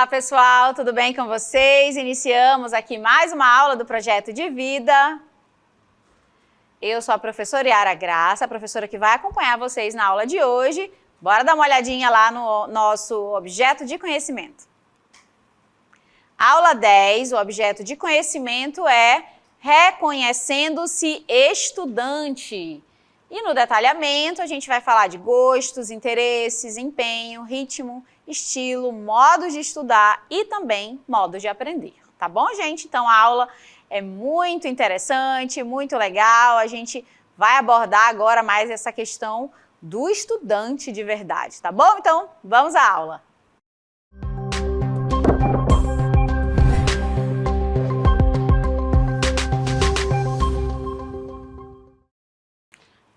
pessoal, tudo bem com vocês? Iniciamos aqui mais uma aula do Projeto de Vida. Eu sou a professora Yara Graça, a professora que vai acompanhar vocês na aula de hoje. Bora dar uma olhadinha lá no nosso objeto de conhecimento. Aula 10, o objeto de conhecimento é reconhecendo-se estudante. E no detalhamento a gente vai falar de gostos, interesses, empenho, ritmo, estilo, modos de estudar e também modos de aprender. Tá bom, gente? Então a aula é muito interessante, muito legal. A gente vai abordar agora mais essa questão do estudante de verdade, tá bom? Então vamos à aula.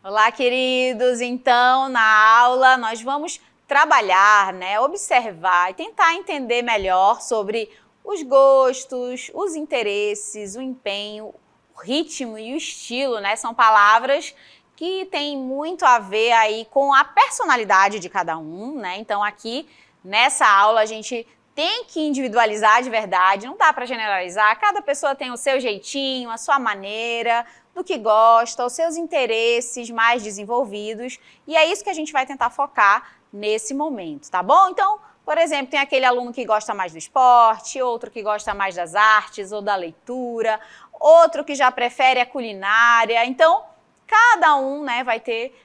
Olá, queridos! Então, na aula nós vamos trabalhar, observar e tentar entender melhor sobre os gostos, os interesses, o empenho, o ritmo e o estilo, São palavras que têm muito a ver aí com a personalidade de cada um, Então, aqui nessa aula a gente tem que individualizar de verdade, não dá para generalizar, cada pessoa tem o seu jeitinho, a sua maneira, do que gosta, os seus interesses mais desenvolvidos, e é isso que a gente vai tentar focar nesse momento, tá bom? Então, por exemplo, tem aquele aluno que gosta mais do esporte, outro que gosta mais das artes ou da leitura, outro que já prefere a culinária, então cada um vai ter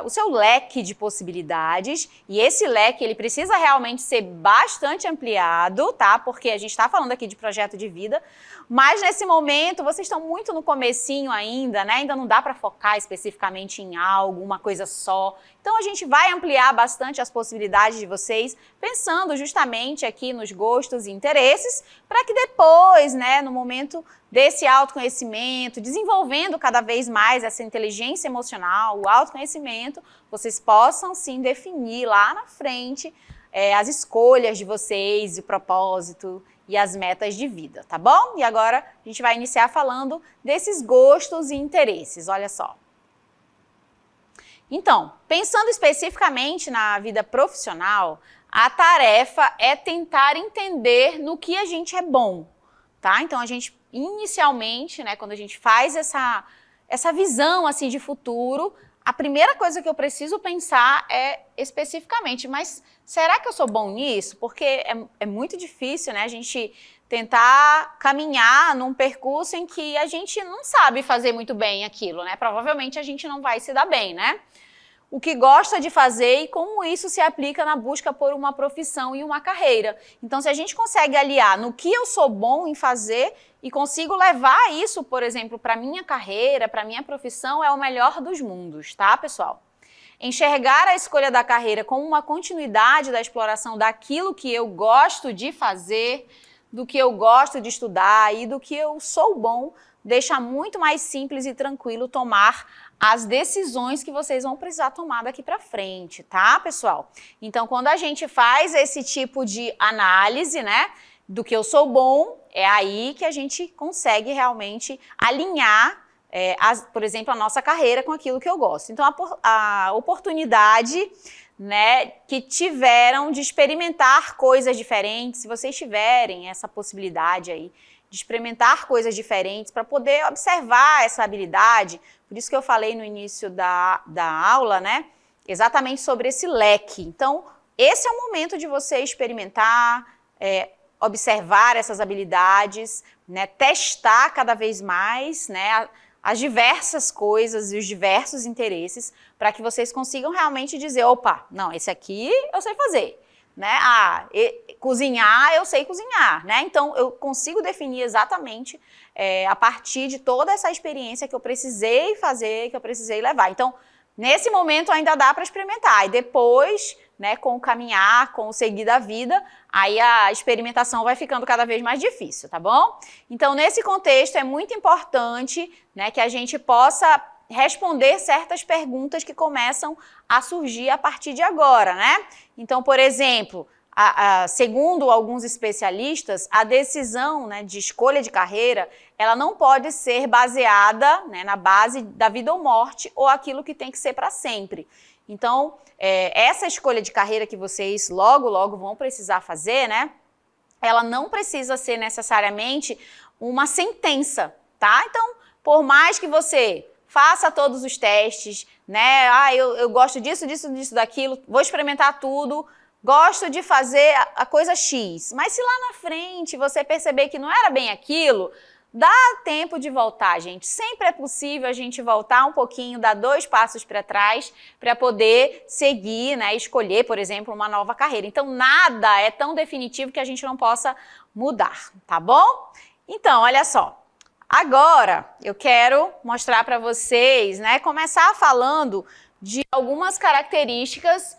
o seu leque de possibilidades, e esse leque ele precisa realmente ser bastante ampliado, tá? Porque a gente está falando aqui de projeto de vida, mas nesse momento vocês estão muito no comecinho ainda, Ainda não dá para focar especificamente em algo, uma coisa só. Então a gente vai ampliar bastante as possibilidades de vocês, pensando justamente aqui nos gostos e interesses, para que depois, no momento desse autoconhecimento, desenvolvendo cada vez mais essa inteligência emocional, o autoconhecimento, vocês possam sim definir lá na frente as escolhas de vocês, o propósito e as metas de vida, tá bom? E agora a gente vai iniciar falando desses gostos e interesses, olha só. Então, pensando especificamente na vida profissional, a tarefa é tentar entender no que a gente é bom, tá? Então, a gente, inicialmente, quando a gente faz essa visão, assim, de futuro, a primeira coisa que eu preciso pensar é especificamente, mas será que eu sou bom nisso? Porque é muito difícil, a gente tentar caminhar num percurso em que a gente não sabe fazer muito bem aquilo, Provavelmente a gente não vai se dar bem, O que gosta de fazer e como isso se aplica na busca por uma profissão e uma carreira. Então, se a gente consegue aliar no que eu sou bom em fazer e consigo levar isso, por exemplo, para a minha carreira, para a minha profissão, é o melhor dos mundos, tá, pessoal? Enxergar a escolha da carreira como uma continuidade da exploração daquilo que eu gosto de fazer, do que eu gosto de estudar e do que eu sou bom, deixa muito mais simples e tranquilo tomar as decisões que vocês vão precisar tomar daqui para frente, tá, pessoal? Então, quando a gente faz esse tipo de análise, do que eu sou bom, é aí que a gente consegue realmente alinhar, por exemplo, a nossa carreira com aquilo que eu gosto. Então, a oportunidade, que tiveram de experimentar coisas diferentes, se vocês tiverem essa possibilidade aí, de experimentar coisas diferentes para poder observar essa habilidade. Por isso que eu falei no início da aula, exatamente sobre esse leque. Então, esse é o momento de você experimentar, observar essas habilidades, testar cada vez mais, as diversas coisas e os diversos interesses para que vocês consigam realmente dizer, opa, não, esse aqui eu sei fazer. Cozinhar, eu sei cozinhar, Então, eu consigo definir exatamente a partir de toda essa experiência que eu precisei fazer, que eu precisei levar. Então, nesse momento ainda dá para experimentar. E depois, com o caminhar, com o seguir da vida, aí a experimentação vai ficando cada vez mais difícil, tá bom? Então, nesse contexto, é muito importante, que a gente possa responder certas perguntas que começam a surgir a partir de agora, Então, por exemplo, segundo alguns especialistas, a decisão de escolha de carreira, ela não pode ser baseada na base da vida ou morte ou aquilo que tem que ser para sempre. Então, essa escolha de carreira que vocês logo vão precisar fazer, ela não precisa ser necessariamente uma sentença, tá? Então, por mais que você faça todos os testes, né? Eu gosto disso, daquilo, vou experimentar tudo, gosto de fazer a coisa X. Mas se lá na frente você perceber que não era bem aquilo, dá tempo de voltar, gente. Sempre é possível a gente voltar um pouquinho, dar 2 passos para trás para poder seguir, né? Escolher, por exemplo, uma nova carreira. Então, nada é tão definitivo que a gente não possa mudar, tá bom? Então, olha só. Agora, eu quero mostrar para vocês, né, começar falando de algumas características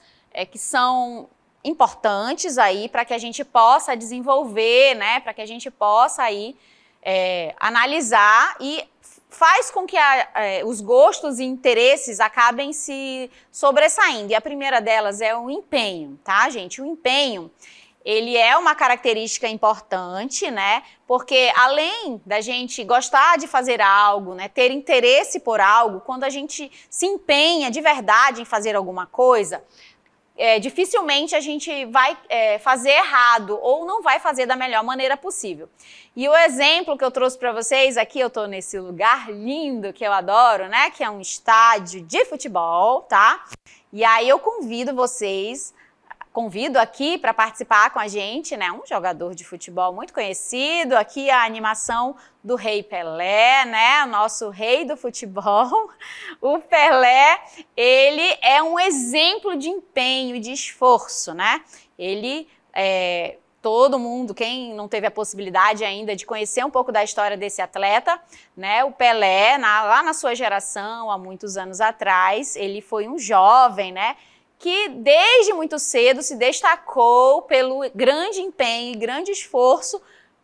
que são importantes aí para que a gente possa desenvolver, né, para que a gente possa aí analisar e faz com que os gostos e interesses acabem se sobressaindo. E a primeira delas é o empenho, tá, gente? O empenho, ele é uma característica importante, né? Porque além da gente gostar de fazer algo, né, ter interesse por algo, quando a gente se empenha de verdade em fazer alguma coisa, dificilmente a gente vai fazer errado ou não vai fazer da melhor maneira possível. E o exemplo que eu trouxe para vocês aqui, eu estou nesse lugar lindo que eu adoro, né? Que é um estádio de futebol, tá? E aí eu convido aqui para participar com a gente, né, um jogador de futebol muito conhecido, aqui a animação do Rei Pelé, né, o nosso rei do futebol. O Pelé, ele é um exemplo de empenho e de esforço, né? Ele, todo mundo, quem não teve a possibilidade ainda de conhecer um pouco da história desse atleta, né, o Pelé, lá na sua geração, há muitos anos atrás, ele foi um jovem, né, que desde muito cedo se destacou pelo grande empenho e grande esforço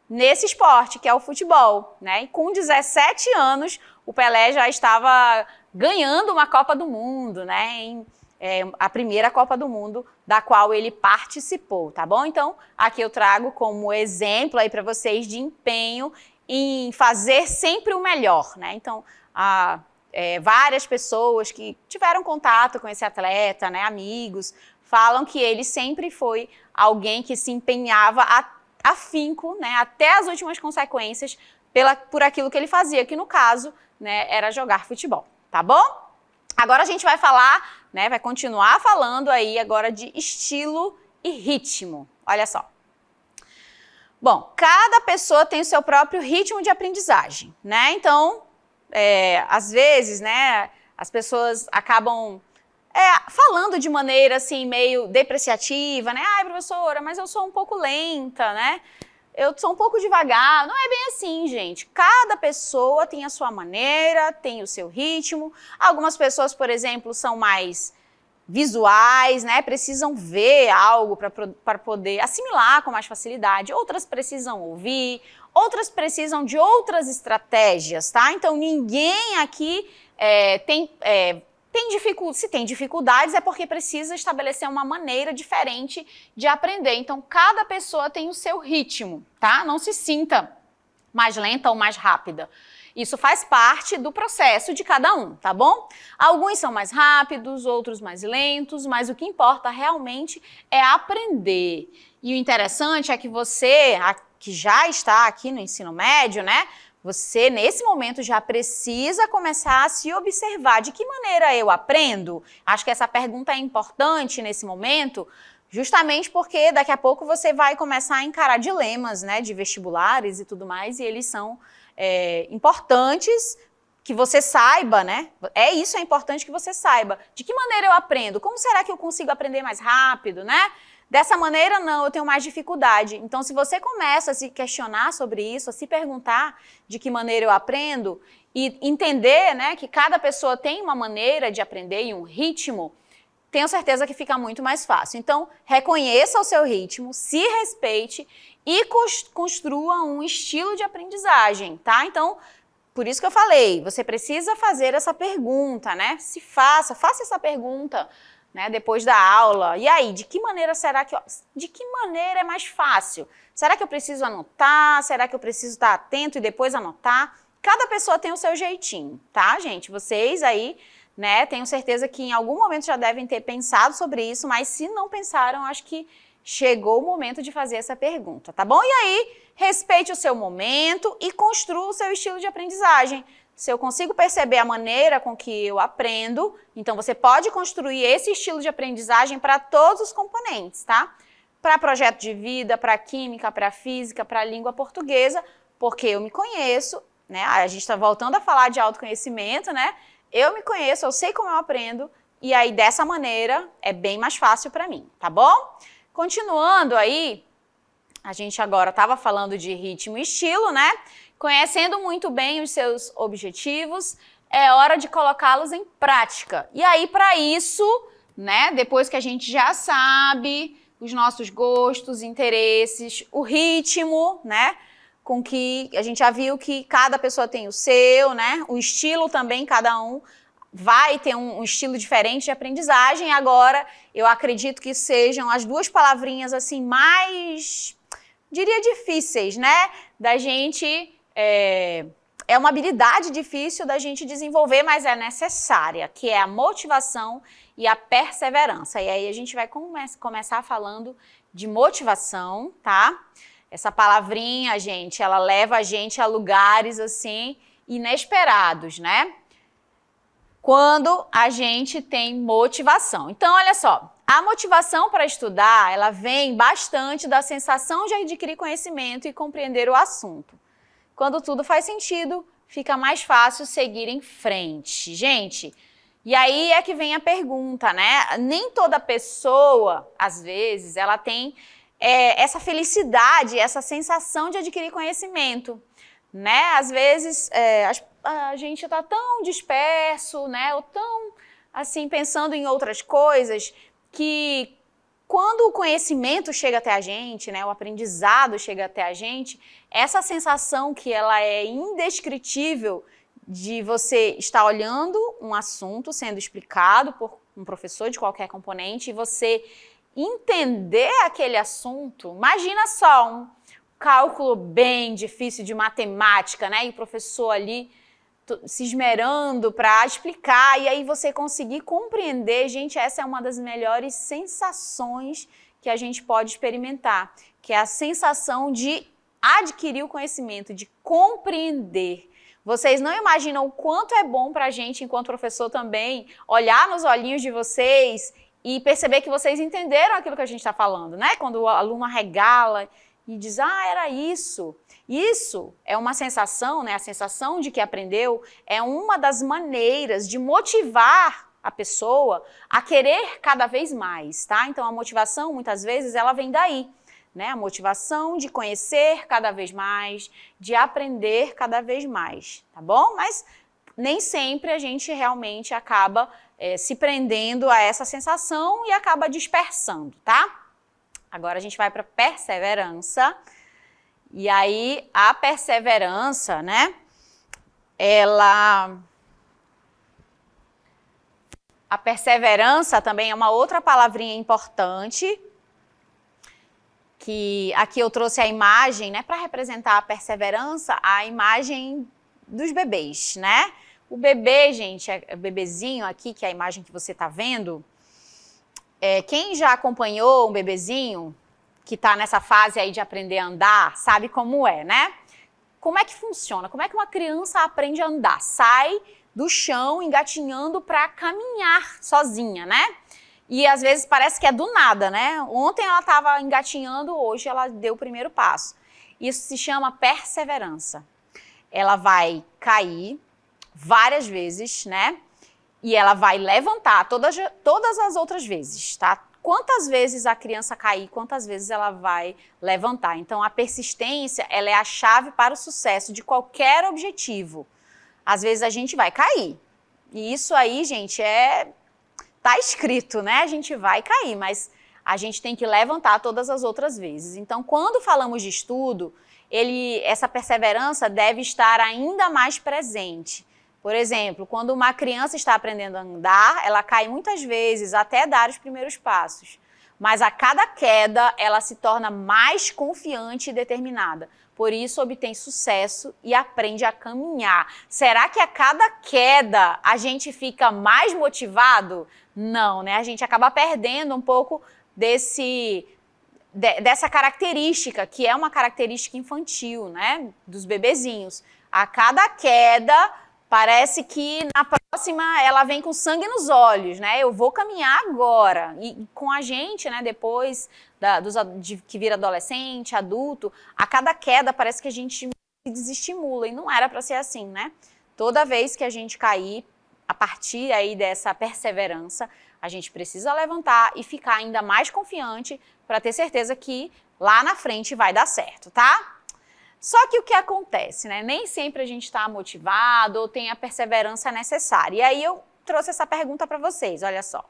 nesse esporte, que é o futebol, né? E com 17 anos, o Pelé já estava ganhando uma Copa do Mundo, né? A primeira Copa do Mundo da qual ele participou, tá bom? Então, aqui eu trago como exemplo aí para vocês de empenho em fazer sempre o melhor, né? Então, várias pessoas que tiveram contato com esse atleta, né, amigos, falam que ele sempre foi alguém que se empenhava afinco, né, até as últimas consequências por aquilo que ele fazia, que no caso, né, era jogar futebol, tá bom? Agora a gente vai falar, né, vai continuar falando aí agora de estilo e ritmo. Olha só. Bom, cada pessoa tem o seu próprio ritmo de aprendizagem, né? Então, às vezes, né, as pessoas acabam falando de maneira assim meio depreciativa, né? Ai, professora, mas eu sou um pouco lenta, né? Eu sou um pouco devagar. Não é bem assim, gente. Cada pessoa tem a sua maneira, tem o seu ritmo. Algumas pessoas, por exemplo, são mais visuais, né? Precisam ver algo para poder assimilar com mais facilidade. Outras precisam ouvir, outras precisam de outras estratégias, tá? Então, ninguém aqui se tem dificuldades é porque precisa estabelecer uma maneira diferente de aprender. Então, cada pessoa tem o seu ritmo, tá? Não se sinta mais lenta ou mais rápida. Isso faz parte do processo de cada um, tá bom? Alguns são mais rápidos, outros mais lentos, mas o que importa realmente é aprender. E o interessante é que você, que já está aqui no ensino médio, né? Você, nesse momento, já precisa começar a se observar. De que maneira eu aprendo? Acho que essa pergunta é importante nesse momento, justamente porque daqui a pouco você vai começar a encarar dilemas, né, de vestibulares e tudo mais, e eles são importantes que você saiba, né? Isso é importante que você saiba. De que maneira eu aprendo? Como será que eu consigo aprender mais rápido, né? Dessa maneira, não, eu tenho mais dificuldade. Então, se você começa a se questionar sobre isso, a se perguntar de que maneira eu aprendo e entender, né, que cada pessoa tem uma maneira de aprender e um ritmo, tenho certeza que fica muito mais fácil. Então, reconheça o seu ritmo, se respeite e construa um estilo de aprendizagem, tá? Então, por isso que eu falei, você precisa fazer essa pergunta, né? Faça essa pergunta, né, depois da aula. E aí, de que maneira é mais fácil? Será que eu preciso anotar? Será que eu preciso estar atento e depois anotar? Cada pessoa tem o seu jeitinho, tá, gente? Vocês aí, né, tenho certeza que em algum momento já devem ter pensado sobre isso, mas se não pensaram, acho que chegou o momento de fazer essa pergunta, tá bom? E aí, respeite o seu momento e construa o seu estilo de aprendizagem. Se eu consigo perceber a maneira com que eu aprendo, então você pode construir esse estilo de aprendizagem para todos os componentes, tá? Para projeto de vida, para química, para física, para língua portuguesa, porque eu me conheço, né? A gente está voltando a falar de autoconhecimento, né? Eu me conheço, eu sei como eu aprendo, e aí dessa maneira é bem mais fácil para mim, tá bom? Continuando aí, a gente agora estava falando de ritmo e estilo, né? Conhecendo muito bem os seus objetivos, é hora de colocá-los em prática. E aí, para isso, né, depois que a gente já sabe os nossos gostos, interesses, o ritmo, né, com que a gente já viu que cada pessoa tem o seu, né, o estilo também, cada um vai ter um estilo diferente de aprendizagem. Agora, eu acredito que sejam as duas palavrinhas assim mais, diria, difíceis, né, da gente... É uma habilidade difícil da gente desenvolver, mas é necessária, que é a motivação e a perseverança. E aí a gente vai começar falando de motivação, tá? Essa palavrinha, gente, ela leva a gente a lugares, assim, inesperados, né? Quando a gente tem motivação. Então, olha só, a motivação para estudar, ela vem bastante da sensação de adquirir conhecimento e compreender o assunto. Quando tudo faz sentido, fica mais fácil seguir em frente. Gente, e aí é que vem a pergunta, né? Nem toda pessoa, às vezes, ela tem essa felicidade, essa sensação de adquirir conhecimento, né? Às vezes, a gente está tão disperso, né? Ou tão, assim, pensando em outras coisas, que quando o conhecimento chega até a gente, né? O aprendizado chega até a gente, essa sensação que ela é indescritível de você estar olhando um assunto sendo explicado por um professor de qualquer componente e você entender aquele assunto, imagina só um cálculo bem difícil de matemática, né? E o professor ali se esmerando para explicar e aí você conseguir compreender, gente, essa é uma das melhores sensações que a gente pode experimentar, que é a sensação de adquirir o conhecimento, de compreender. Vocês não imaginam o quanto é bom para a gente, enquanto professor também, olhar nos olhinhos de vocês e perceber que vocês entenderam aquilo que a gente está falando, né? Quando o aluno arregala e diz, era isso. Isso é uma sensação, né? A sensação de que aprendeu é uma das maneiras de motivar a pessoa a querer cada vez mais, tá? Então, a motivação, muitas vezes, ela vem daí, né? A motivação de conhecer cada vez mais, de aprender cada vez mais, tá bom? Mas nem sempre a gente realmente acaba se prendendo a essa sensação e acaba dispersando, tá? Agora a gente vai para perseverança. E aí, a perseverança, né, a perseverança também é uma outra palavrinha importante, que aqui eu trouxe a imagem, né, para representar a perseverança, a imagem dos bebês, né? O bebê, gente, o bebezinho aqui, que é a imagem que você está vendo, quem já acompanhou um bebezinho que está nessa fase aí de aprender a andar, sabe como é, né? Como é que funciona? Como é que uma criança aprende a andar? Sai do chão engatinhando para caminhar sozinha, né? E às vezes parece que é do nada, né? Ontem ela estava engatinhando, hoje ela deu o primeiro passo. Isso se chama perseverança. Ela vai cair várias vezes, né? E ela vai levantar todas as outras vezes, tá? Quantas vezes a criança cair, quantas vezes ela vai levantar. Então, a persistência, ela é a chave para o sucesso de qualquer objetivo. Às vezes a gente vai cair. E isso aí, gente, tá escrito, né? A gente vai cair, mas a gente tem que levantar todas as outras vezes. Então, quando falamos de estudo, essa perseverança deve estar ainda mais presente. Por exemplo, quando uma criança está aprendendo a andar, ela cai muitas vezes até dar os primeiros passos. Mas a cada queda, ela se torna mais confiante e determinada. Por isso, obtém sucesso e aprende a caminhar. Será que a cada queda a gente fica mais motivado? Não, né? A gente acaba perdendo um pouco dessa característica, que é uma característica infantil, né, dos bebezinhos. A cada queda, parece que na próxima ela vem com sangue nos olhos, né? Eu vou caminhar agora. E com a gente, né, depois que vira adolescente, adulto, a cada queda parece que a gente se desestimula. E não era para ser assim, né? Toda vez que a gente cair, a partir aí dessa perseverança, a gente precisa levantar e ficar ainda mais confiante para ter certeza que lá na frente vai dar certo, tá? Só que o que acontece, né? Nem sempre a gente está motivado ou tem a perseverança necessária. E aí eu trouxe essa pergunta para vocês, olha só.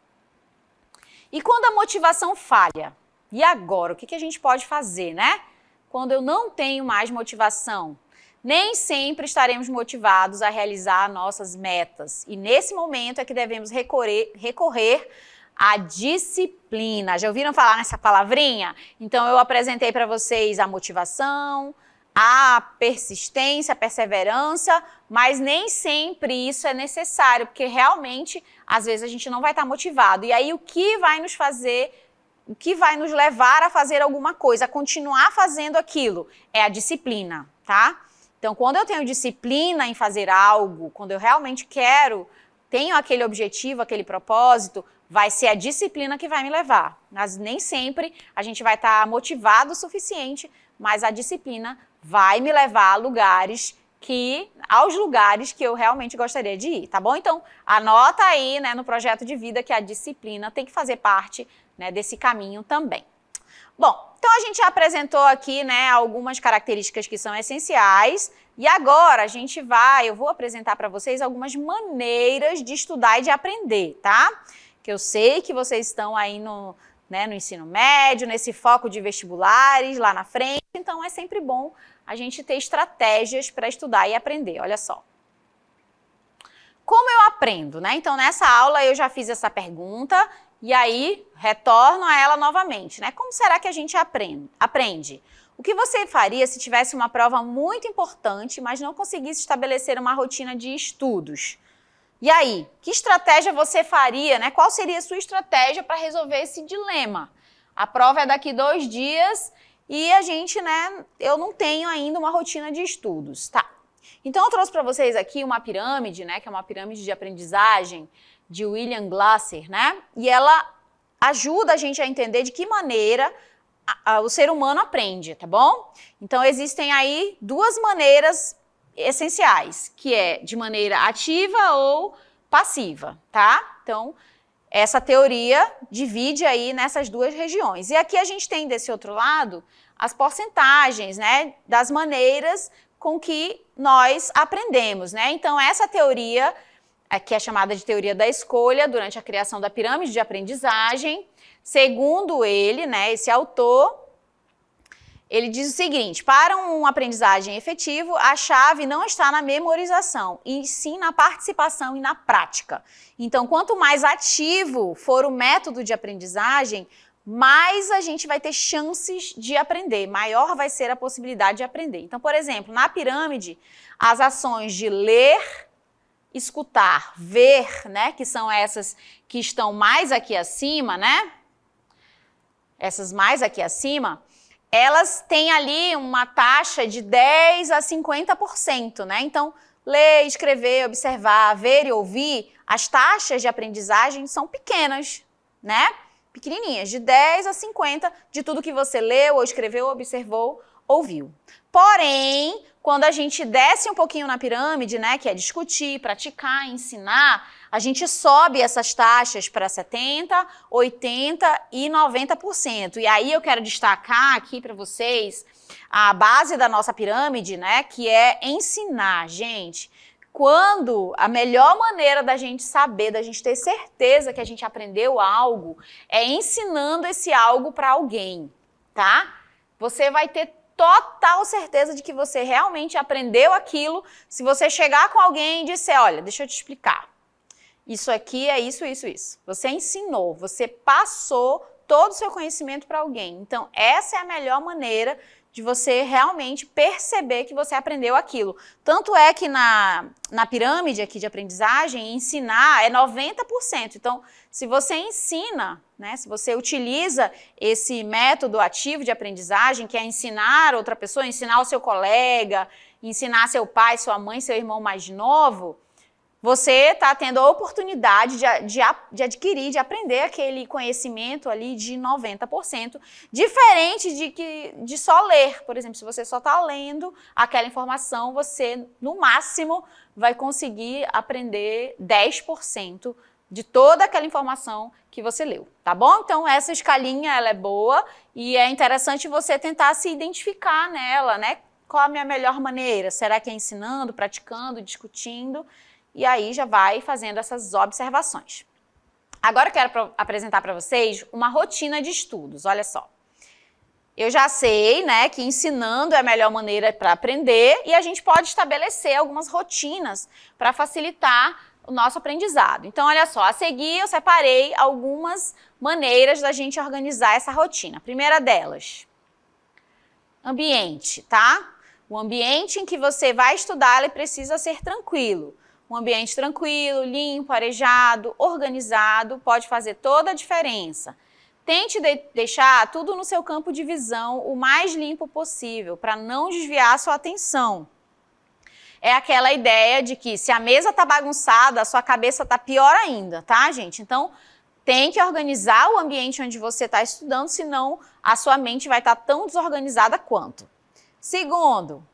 E quando a motivação falha? E agora? O que a gente pode fazer, né? Quando eu não tenho mais motivação? Nem sempre estaremos motivados a realizar nossas metas. E nesse momento é que devemos recorrer à disciplina. Já ouviram falar nessa palavrinha? Então eu apresentei para vocês a motivação, a persistência, a perseverança, mas nem sempre isso é necessário, porque realmente, às vezes, a gente não vai estar motivado. E aí, o que vai nos levar a fazer alguma coisa, a continuar fazendo aquilo, é a disciplina, tá? Então, quando eu tenho disciplina em fazer algo, quando eu realmente tenho aquele objetivo, aquele propósito, vai ser a disciplina que vai me levar. Mas nem sempre a gente vai estar motivado o suficiente, mas a disciplina vai me levar aos lugares que eu realmente gostaria de ir, tá bom? Então, anota aí, né, no projeto de vida que a disciplina tem que fazer parte, né, desse caminho também. Bom, então a gente já apresentou aqui, né, algumas características que são essenciais e agora eu vou apresentar para vocês algumas maneiras de estudar e de aprender, tá? Que eu sei que vocês estão aí no ensino médio, nesse foco de vestibulares lá na frente, então é sempre bom a gente ter estratégias para estudar e aprender, olha só. Como eu aprendo, né? Então, nessa aula eu já fiz essa pergunta e aí retorno a ela novamente, né? Como será que a gente aprende? O que você faria se tivesse uma prova muito importante, mas não conseguisse estabelecer uma rotina de estudos? E aí, que estratégia você faria, né? Qual seria a sua estratégia para resolver esse dilema? A prova é daqui 2 dias e a gente, né, eu não tenho ainda uma rotina de estudos, tá? Então eu trouxe para vocês aqui uma pirâmide, né, que é uma pirâmide de aprendizagem de William Glasser, né? E ela ajuda a gente a entender de que maneira o ser humano aprende, tá bom? Então existem aí 2 maneiras essenciais, que é de maneira ativa ou passiva, tá? Então, essa teoria divide aí nessas 2 regiões. E aqui a gente tem desse outro lado as porcentagens, né, das maneiras com que nós aprendemos, né? Então, essa teoria, que é chamada de teoria da escolha, durante a criação da pirâmide de aprendizagem, segundo ele, né, esse autor, ele diz o seguinte: para uma aprendizagem efetiva, a chave não está na memorização, e sim na participação e na prática. Então, quanto mais ativo for o método de aprendizagem, mais a gente vai ter chances de aprender, maior vai ser a possibilidade de aprender. Então, por exemplo, na pirâmide, as ações de ler, escutar, ver, né, que são essas que estão mais aqui acima, né? Essas mais aqui acima, elas têm ali uma taxa de 10 a 50%, né? Então, ler, escrever, observar, ver e ouvir, as taxas de aprendizagem são pequenas, né? Pequenininhas, de 10 a 50 de tudo que você leu, ou escreveu, observou, ouviu. Porém, quando a gente desce um pouquinho na pirâmide, né, que é discutir, praticar, ensinar, a gente sobe essas taxas para 70%, 80% e 90%. E aí eu quero destacar aqui para vocês a base da nossa pirâmide, né, que é ensinar, gente. Quando a melhor maneira da gente saber, da gente ter certeza que a gente aprendeu algo, é ensinando esse algo para alguém, tá? Você vai ter total certeza de que você realmente aprendeu aquilo se você chegar com alguém e disser: olha, deixa eu te explicar. Isso aqui é isso, isso, isso. Você ensinou, você passou todo o seu conhecimento para alguém. Então, essa é a melhor maneira de você realmente perceber que você aprendeu aquilo. Tanto é que na pirâmide aqui de aprendizagem, ensinar é 90%. Então, se você ensina, né, se você utiliza esse método ativo de aprendizagem, que é ensinar outra pessoa, ensinar o seu colega, ensinar seu pai, sua mãe, seu irmão mais novo, você está tendo a oportunidade de adquirir, de aprender aquele conhecimento ali de 90%, diferente de só ler. Por exemplo, se você só está lendo aquela informação, você, no máximo, vai conseguir aprender 10% de toda aquela informação que você leu, tá bom? Então, essa escalinha, ela é boa e é interessante você tentar se identificar nela, né? Qual a minha melhor maneira? Será que é ensinando, praticando, discutindo? E aí já vai fazendo essas observações. Agora eu quero apresentar para vocês uma rotina de estudos, olha só. Eu já sei, né, que ensinando é a melhor maneira para aprender e a gente pode estabelecer algumas rotinas para facilitar o nosso aprendizado. Então, olha só, a seguir eu separei algumas maneiras da gente organizar essa rotina. A primeira delas, ambiente, tá? O ambiente em que você vai estudar, ele precisa ser tranquilo. Um ambiente tranquilo, limpo, arejado, organizado, pode fazer toda a diferença. Tente deixar tudo no seu campo de visão o mais limpo possível, para não desviar a sua atenção. É aquela ideia de que se a mesa está bagunçada, a sua cabeça está pior ainda, tá, gente? Então, tem que organizar o ambiente onde você está estudando, senão a sua mente vai estar tão desorganizada quanto. Segundo,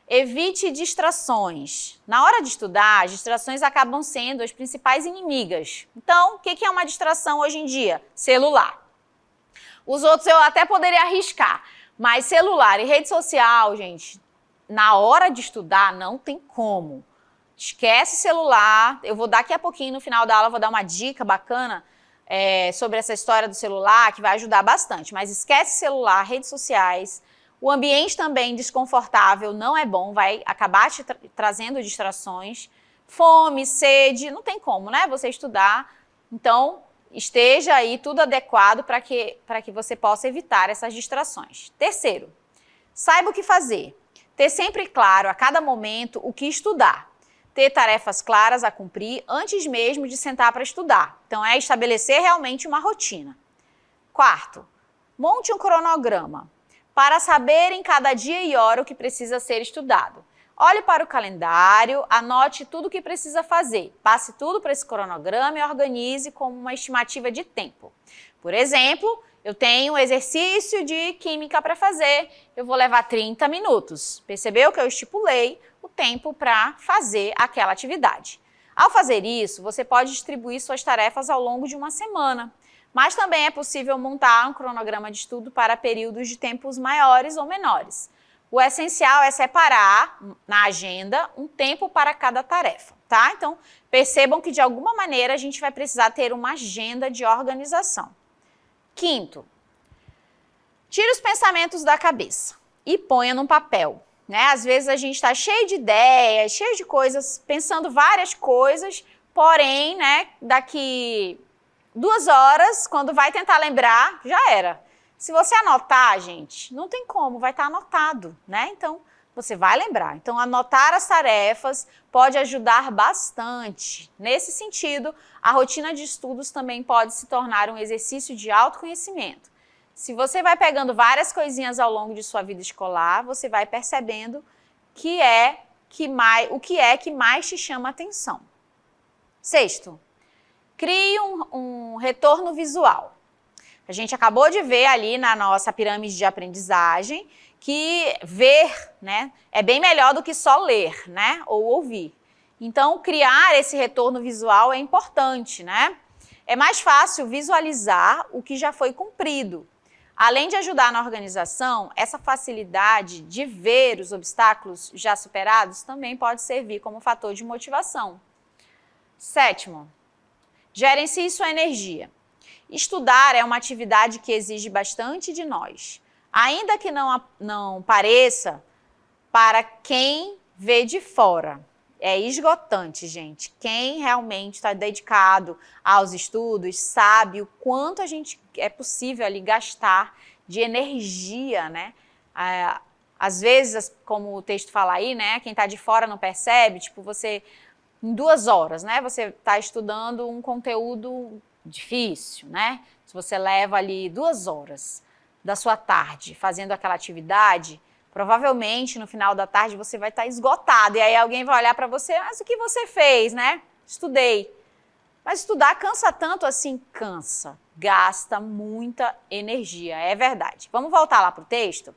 evite distrações. Na hora de estudar, as distrações acabam sendo as principais inimigas. Então, o que é uma distração hoje em dia? Celular. Os outros eu até poderia arriscar, mas celular e rede social, gente, na hora de estudar não tem como. Esquece celular. Eu vou daqui a pouquinho, no final da aula, vou dar uma dica bacana sobre essa história do celular, que vai ajudar bastante. Mas esquece celular, redes sociais. O ambiente também desconfortável não é bom, vai acabar te trazendo distrações. Fome, sede, não tem como, né? Você estudar. Então, esteja aí tudo adequado para que você possa evitar essas distrações. Terceiro, saiba o que fazer. Ter sempre claro a cada momento o que estudar. Ter tarefas claras a cumprir antes mesmo de sentar para estudar. Então, é estabelecer realmente uma rotina. Quarto, monte um cronograma para saber em cada dia e hora o que precisa ser estudado. Olhe para o calendário, anote tudo o que precisa fazer, passe tudo para esse cronograma e organize como uma estimativa de tempo. Por exemplo, eu tenho um exercício de química para fazer, eu vou levar 30 minutos. Percebeu que eu estipulei o tempo para fazer aquela atividade. Ao fazer isso, você pode distribuir suas tarefas ao longo de uma semana. Mas também é possível montar um cronograma de estudo para períodos de tempos maiores ou menores. O essencial é separar na agenda um tempo para cada tarefa, tá? Então, percebam que de alguma maneira a gente vai precisar ter uma agenda de organização. Quinto, tire os pensamentos da cabeça e ponha num papel, né? Às vezes a gente está cheio de ideias, cheio de coisas, pensando várias coisas, porém, né, daqui 2 horas, quando vai tentar lembrar, já era. Se você anotar, gente, não tem como, vai estar anotado, né? Então, você vai lembrar. Então, anotar as tarefas pode ajudar bastante. Nesse sentido, a rotina de estudos também pode se tornar um exercício de autoconhecimento. Se você vai pegando várias coisinhas ao longo de sua vida escolar, você vai percebendo o que é que mais te chama a atenção. Sexto, crie um retorno visual. A gente acabou de ver ali na nossa pirâmide de aprendizagem que ver, né, é bem melhor do que só ler, né, ou ouvir. Então, criar esse retorno visual é importante, né? É mais fácil visualizar o que já foi cumprido. Além de ajudar na organização, essa facilidade de ver os obstáculos já superados também pode servir como fator de motivação. Sétimo, gerencie sua energia. Estudar é uma atividade que exige bastante de nós. Ainda que não pareça, para quem vê de fora. É esgotante, gente. Quem realmente está dedicado aos estudos sabe o quanto é possível ali gastar de energia, né? Às vezes, como o texto fala aí, né, quem está de fora não percebe, tipo, você, em 2 horas, né, você está estudando um conteúdo difícil, né? Se você leva ali 2 horas da sua tarde fazendo aquela atividade, provavelmente no final da tarde você vai estar esgotado, e aí alguém vai olhar para você, mas o que você fez, né? Estudei. Mas estudar cansa tanto assim? Cansa, gasta muita energia, é verdade. Vamos voltar lá para o texto?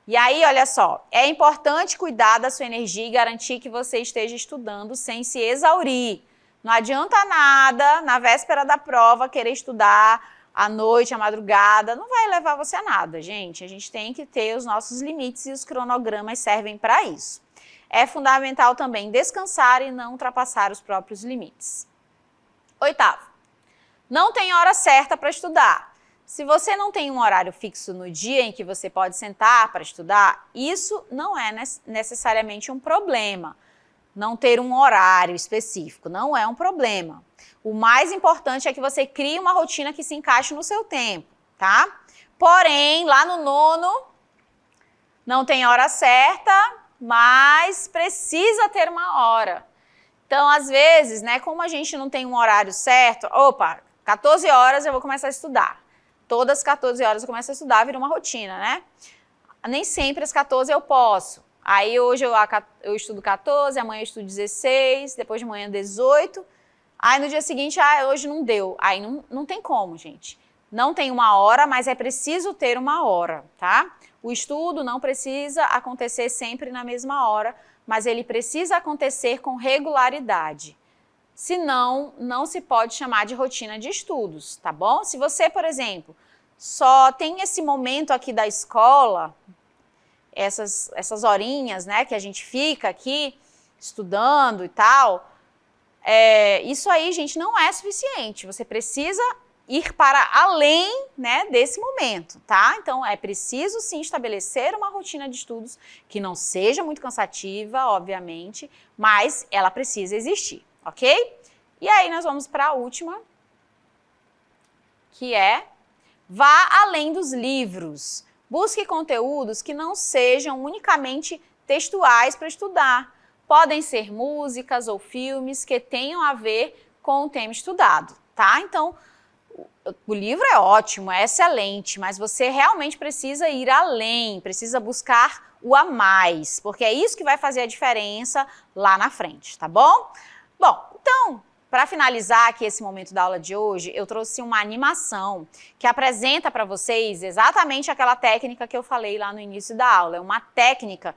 E aí, olha só, é importante cuidar da sua energia e garantir que você esteja estudando sem se exaurir. Não adianta nada, na véspera da prova, querer estudar à noite, à madrugada, não vai levar você a nada, gente. A gente tem que ter os nossos limites e os cronogramas servem para isso. É fundamental também descansar e não ultrapassar os próprios limites. 8º, não tem hora certa para estudar. Se você não tem um horário fixo no dia em que você pode sentar para estudar, isso não é necessariamente um problema. Não ter um horário específico não é um problema. O mais importante é que você crie uma rotina que se encaixe no seu tempo, tá? Porém, lá no 9º, não tem hora certa, mas precisa ter uma hora. Então, às vezes, né, como a gente não tem um horário certo, 14 horas eu vou começar a estudar. Todas as 14 horas eu começo a estudar, vira uma rotina, né? Nem sempre às 14 eu posso. Aí hoje eu estudo 14, amanhã eu estudo 16, depois de manhã 18. Aí no dia seguinte, hoje não deu. Aí não tem como, gente. Não tem uma hora, mas é preciso ter uma hora, tá? O estudo não precisa acontecer sempre na mesma hora, mas ele precisa acontecer com regularidade. Senão, não se pode chamar de rotina de estudos, tá bom? Se você, por exemplo, só tem esse momento aqui da escola, essas horinhas, né, que a gente fica aqui estudando e tal, isso aí, gente, não é suficiente. Você precisa ir para além, né, desse momento, tá? Então, é preciso sim estabelecer uma rotina de estudos que não seja muito cansativa, obviamente, mas ela precisa existir, ok? E aí nós vamos para a última, que é: vá além dos livros. Busque conteúdos que não sejam unicamente textuais para estudar. Podem ser músicas ou filmes que tenham a ver com o tema estudado, tá? Então, o livro é ótimo, é excelente, mas você realmente precisa ir além, precisa buscar o a mais, porque é isso que vai fazer a diferença lá na frente, tá bom? Bom, então, para finalizar aqui esse momento da aula de hoje, eu trouxe uma animação que apresenta para vocês exatamente aquela técnica que eu falei lá no início da aula. É uma técnica,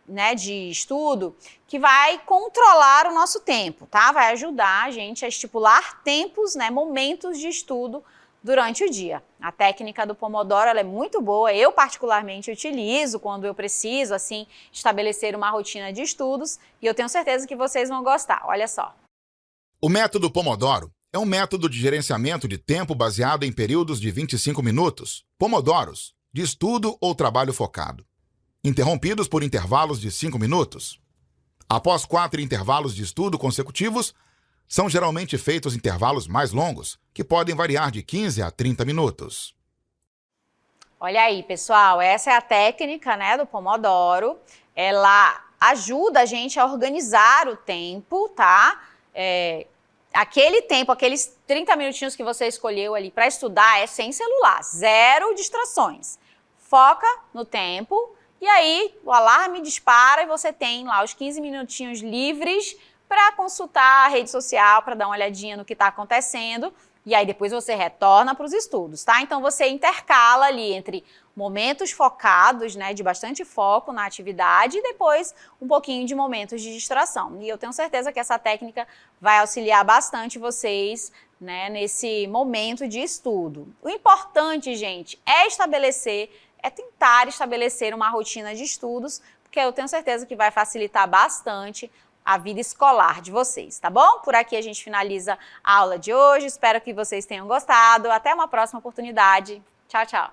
né, de estudo que vai controlar o nosso tempo, tá? Vai ajudar a gente a estipular tempos, né, momentos de estudo durante o dia. A técnica do Pomodoro, ela é muito boa, eu particularmente utilizo quando eu preciso, assim, estabelecer uma rotina de estudos, e eu tenho certeza que vocês vão gostar. Olha só. O método Pomodoro é um método de gerenciamento de tempo baseado em períodos de 25 minutos, pomodoros, de estudo ou trabalho focado, interrompidos por intervalos de 5 minutos. Após 4 intervalos de estudo consecutivos, são geralmente feitos intervalos mais longos, que podem variar de 15 a 30 minutos. Olha aí, pessoal, essa é a técnica, né, do Pomodoro. Ela ajuda a gente a organizar o tempo, tá? Aquele tempo, aqueles 30 minutinhos que você escolheu ali para estudar é sem celular, 0 distrações. Foca no tempo e aí o alarme dispara e você tem lá os 15 minutinhos livres para consultar a rede social, para dar uma olhadinha no que está acontecendo, e aí depois você retorna para os estudos, tá? Então você intercala ali entre momentos focados, né, de bastante foco na atividade, e depois um pouquinho de momentos de distração. E eu tenho certeza que essa técnica vai auxiliar bastante vocês, né, nesse momento de estudo. O importante, gente, é tentar estabelecer uma rotina de estudos, porque eu tenho certeza que vai facilitar bastante a vida escolar de vocês, tá bom? Por aqui a gente finaliza a aula de hoje, espero que vocês tenham gostado. Até uma próxima oportunidade. Tchau, tchau!